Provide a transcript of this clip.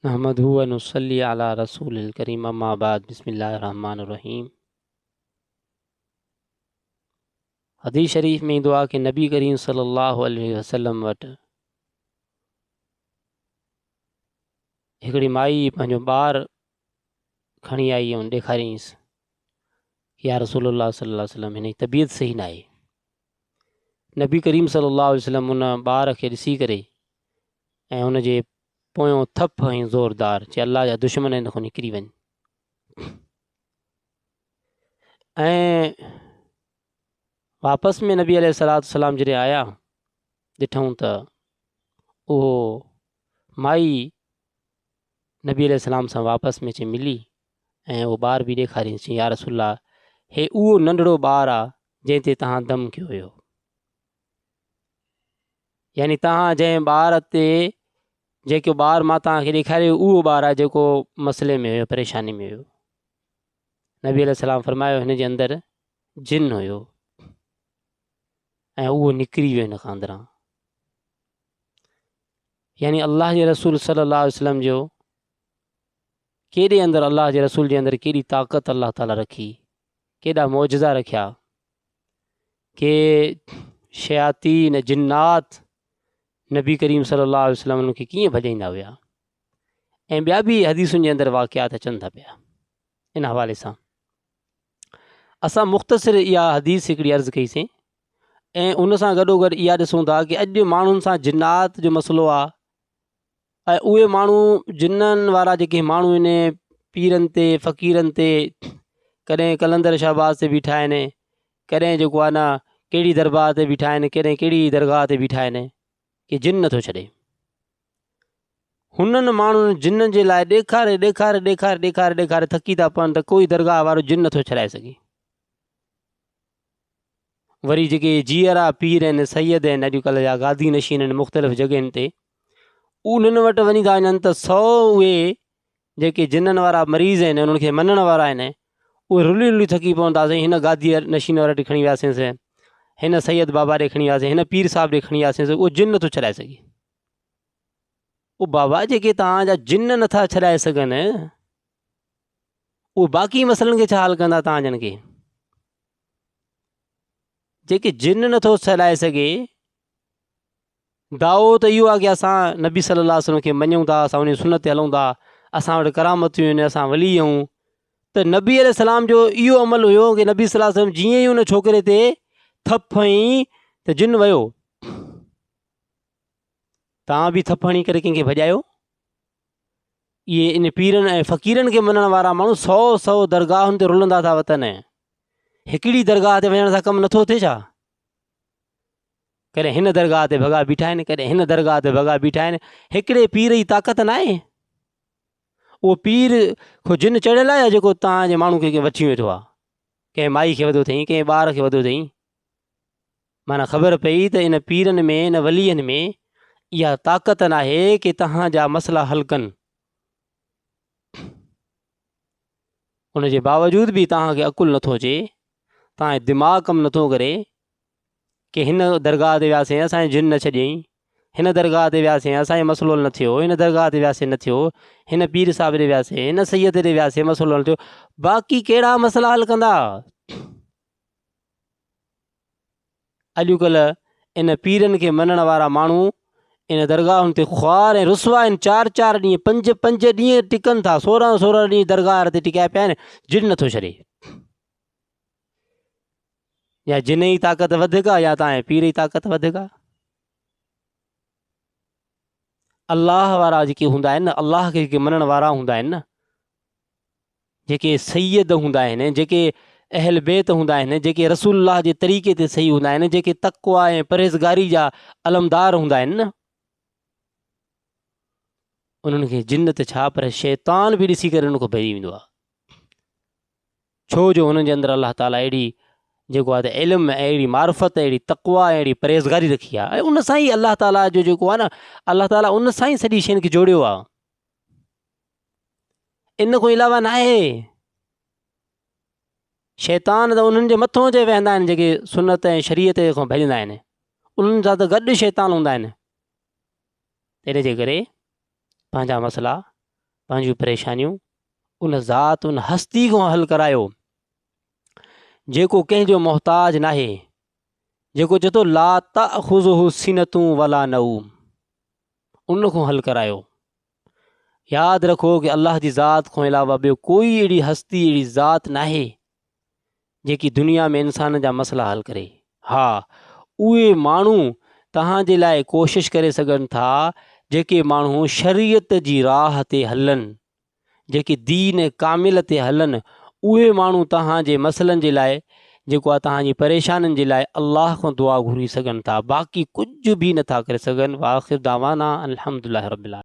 नहमदहु व नुसल्ली अला रसूलिल करीम अम्मा बाद बिस्मिल्लाहिर रहमानिर रहीम। हदीस शरीफ़ में ईंदो आहे कि नबी करीम सल्लल्लाहु अलैहि वसल्लम वटि हिकिड़ी माई पंहिंजो ॿारु खणी आई ऐं ॾेखारियईंसि कि या रसूलल्लाह सल्लल्लाहु अलैहि वसल्लम हिन जी तबीयत सही न आहे। नबी करीम सल्लल्लाहु अलैहि वसल्लम उन ॿार खे ॾिसी करे ऐं हुन जे पोयों थप हईं ज़ोरदार, चई अल्लाह जा दुश्मन हिन खां निकिरी वञ। ऐं वापसि में नबी अलैहिस्सलातु वस्सलाम जॾहिं आया, ॾिठऊं त उहो माई नबी अलैहिस्सलाम सां वापसि में अची मिली ऐं उहो ॿारु बि ॾेखारियईंसि, चई या रसूलल्लाह हे उहो नंढिड़ो ॿारु आहे जंहिं ते तव्हां दम कयो हुयो। यानी तव्हां जंहिं ॿार ते जेको ॿारु मां तव्हांखे ॾेखारियो उहो ॿारु आहे जेको मसइले में हुयो, परेशानी में हुयो। नबी अलैहिस्सलाम फरमायो हिन जे अंदरि जिन हुयो ऐं उहो निकिरी वियो हिन खां अंदरां। यानी अल्लाह जे रसूल सल्लल्लाहु अलैहि वसल्लम जो केॾे अंदरि, अल्लाह जे रसूल जे अंदरि केॾी ताक़त अल्लाह ताला रखी, केॾा मौजज़ा रखिया के शयातीन जिन्नात नबी करीम सल्लल्लाहु अलैहि वसल्लम उनखे कीअं भॼाईंदा हुया। ऐं ॿिया बि हदीसुनि जे अंदरि वाक़ियात अचनि था पिया। इन हवाले सां असां मुख़्तसिर इहा हदीस हिकिड़ी अर्ज़ु कईसीं ऐं उन सां गॾोगॾु इहा ॾिसूं था कि अॼु माण्हुनि सां जिन्नात जो मसइलो आहे ऐं उहे माण्हू जिन्ननि वारा जेके माण्हू आहिनि पीरनि ते फ़क़ीरनि ते, कॾहिं कलंदर शहबाज़ ते बीठा आहिनि, कॾहिं जेको आहे न कहिड़ी दरबार ते बीठा आहिनि, कॾहिं कहिड़ी दरगाह ते बीठा आहिनि कि जिन नथो छॾे। हुननि माण्हुनि जिन जे लाइ ॾेखारे ॾेखारे ॾेखारे ॾेखारे ॾेखारे थकी था पवनि त कोई दरगाह वारो जिन नथो छॾाए सघे। वरी जेके जीअरा पीर आहिनि, सैयद आहिनि, अॼुकल्ह जा गादी नशीन आहिनि मुख़्तलिफ़ जॻहियुनि ते, उन्हनि वटि वञी था वञनि त 100 उहे जेके जिन्ननि वारा मरीज़ आहिनि, उन्हनि खे मञण वारा आहिनि, उहे रुली रुली थकी पवंदा। हिन गादी नशीन वारे ॾे खणी वियासींसि, हिन सैयद बाबा ॾे खणी वियासीं, हिन पीर साहिब ॾे खणी वियासींसि, उहो जिन नथो छॾाए सघे। उहो बाबा जेके तव्हांजा जिन नथा छॾाए सघनि, उहे बाक़ी मसइलनि खे छा हल कंदा तव्हांजनि खे? जेके जिन नथो छॾाए सघे, दावो त इहो आहे कि असां नबी सल्लल्लाहु अलैहि वसल्लम खे मञूं था, असां उन सुन्नत ते हलूं था, असां वटि करामतियूं आहिनि, असां वली आहियूं। त नबी अलैहिस्सलाम जो इहो अमल हुयो कि नबी सल्लल्लाहु अलैहि वसल्लम जीअं ई उन छोकिरे ते थप हईं त जिन वियो। तव्हां बि थप हणी करे कंहिंखे भॼायो? इहे इन पीरनि ऐं फ़क़ीरनि खे मञण वारा माण्हू 100 दरगाहुनि ते रुलंदा था वतन, हिकिड़ी दरगाह ते वञण सां कमु नथो थिए छा? कॾहिं हिन दरगाह ते भॻा बीठा आहिनि, कॾहिं हिन दरगाह ते भॻा बीठा आहिनि। हिकिड़े पीर जी ताक़त न आहे? उहो पीर को जिन चढ़ियल आहे जेको तव्हांजे माण्हू खे वठी वेठो आहे? कंहिं माई खे वधो अथई, कंहिं ॿार खे वधो अथई। माना ख़बर पई त इन पीरनि में, इन वलीअनि में इहा ताक़त न आहे कि तव्हांजा मसइला हल कनि। उन जे बावजूदि बि तव्हांखे अकुलु नथो अचे, तव्हांजो दिमाग़ु कमु नथो करे कि हिन दरगाह ते वियासीं असांजे जिन न छॾियईं, हिन दरगाह ते वियासीं असांजो मसइलो हल न थियो, हिन दरगाह ते वियासीं न थियो, हिन पीर साहिब ॾे वियासीं, हिन सैयद ॾे वियासीं, मसइलो हल थियो। बाक़ी कहिड़ा मसइला हल कंदा? अॼुकल्ह इन पीरनि खे मञण वारा माण्हू इन दरगाहुनि ते ख़्वार ऐं रुसवा आहिनि। 4-4 ॾींहं, 5-5 ॾींहं टिकनि था, 16-16 ॾींहं दरगाह ते टिकिया पिया आहिनि, जिन नथो छॾे। या जिन जी ताक़त वधीक आहे या तव्हांजे पीर जी ताक़त वधीक आहे। अल्लाह वारा जेके हूंदा आहिनि न, अल्लाह खे जेके मञण वारा हूंदा आहिनि न, जेके सैयद हूंदा आहिनि, जेके अहल बैत हूंदा आहिनि, जेके रसूलुल्लाह जे तरीक़े ते सही हूंदा आहिनि, जेके तक़वा ऐं परहेज़गारी जा अलमदार हूंदा आहिनि न, उन्हनि खे जिन त छा पर शैतान बि ॾिसी करे उनखां भॼी वेंदो आहे। छो जो हुननि जे अंदरि अल्लाह ताला अहिड़ी जेको आहे त इल्मु, अहिड़ी मार्फत, अहिड़ी तक़वा, अहिड़ी परहेज़गारी रखी आहे। ऐं उन सां ई अल्लाह ताला जो जेको आहे न, अल्लाह ताला उन सां ई सॼी शयुनि खे जोड़ियो आहे, इन खां अलावा न आहे। शैतान त उन्हनि जे मथां ते वेहंदा आहिनि जेके सुनत ऐं शरीयत खां भॼंदा आहिनि, उन्हनि सां त गॾु शैतान हूंदा आहिनि। इन जे करे पंहिंजा मसइला पंहिंजूं परेशानियूं उन ज़ात उन हस्ती खां हल करायो जेको कंहिंजो मोहताज नाहे, जेको चए थो ला तख़ुज़ुहु सिनतुं वला नऊम, उन खां हल करायो। यादि रखो कि अल्लाह जी ज़ात खां अलावा ॿियो कोई अहिड़ी हस्ती अहिड़ी ज़ात नाहे जेकी दुनिया में इंसान जा मसइला हल करे। हा, उहे माण्हू तव्हांजे लाइ कोशिशि करे सघनि था जेके माण्हू शरीयत जी राह ते हलनि, जेके दीन कामिल ते हलनि, उहे माण्हू तव्हांजे मसइलनि जे लाइ, जेको आहे तव्हांजी परेशानियुनि जे लाइ अल्लाह खां दुआ घुरी सघनि था, बाक़ी कुझु बि नथा करे सघनि। वाख़िर दावाना अल्हम्दुलिल्लाहि रब्बिल आलमीन।